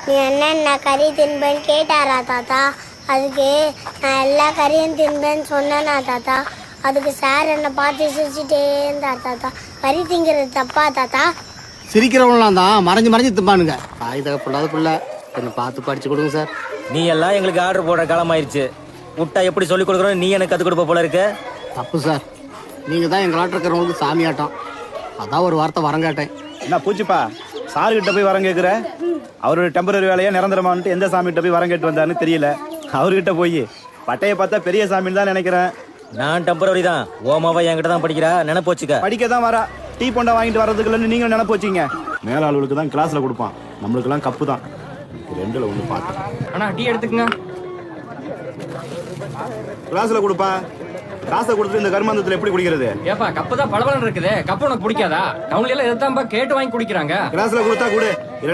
நீ என்ன கறி தின்பேன்னு கேட்டாரா தாத்தா? அதுக்கு நான் எல்லா கறியும் தின்பேன்னு சொன்னேனா தாத்தா? அதுக்கு சார் என்னை பார்த்து சிரிச்சுட்டே இருந்தார் தாத்தா. கறி திங்கிறது தப்பா தாத்தா? சிரிக்கிறவங்களாம் தான் மறைஞ்சு திம்பானுங்க. தாய் தகப்படாத பிள்ளை கொஞ்சம் பார்த்து படிச்சு கொடுங்க சார். நீ எல்லாம் எங்களுக்கு ஆர்டர் போடுற காலம் ஆயிடுச்சு. முட்டா எப்படி சொல்லிக் கொடுக்குறோம் நீ எனக்கு கற்றுக் கொடுப்ப போல இருக்கு. தப்பு சார். நீங்க தான் எங்களாட்ட இருக்கிறவங்களுக்கு சாமியாட்டம். அதான் ஒரு வார்த்தை வரம் கேட்டேன். என்ன பூச்சிப்பா, சாருகிட்ட போய் வரம் கேட்குற? அவரோட டெம்பரரி வேலையை நிரந்தரமான்ட்டு எந்த சாமிகிட்ட போய் வரம் கேட்டு வந்தாருன்னு தெரியல. அவர்கிட்ட போய் பட்டையை பார்த்தா பெரிய சாமின்னு தான் நினைக்கிறேன். நான் டெம்பரரி தான். ஓமாவா என்கிட்ட தான் படிக்கிறா, நினைப்பு வச்சுக்க. படிக்க தான் வரா. டீ போண்டா வாங்கிட்டு வர்றதுக்குள்ளன்னு நீங்களும் நினைப்பு வச்சிங்க. மேலாளுக்கு தான் கிளாஸ்ல கொடுப்பான், நம்மளுக்கெல்லாம் கப்பு தான். ரெண்டுல ஒன்று பார்த்தேன். அண்ணா டீ எடுத்துக்கங்க. கிளாஸ்ல கொடுப்பா. காசை கொடுத்துட்டு இந்த கருமாந்தத்துல எப்படி குடிக்கிறது? ஏப்பா கப்பு தான் பளபளன்னு இருக்குது. கப்பு உனக்கு பிடிக்காதா? டவுன்ல எல்லாம் எதாம்பா கேட்டு வாங்கி குடிக்கிறாங்க. கிளாஸ்ல கொடுத்தா கொடு.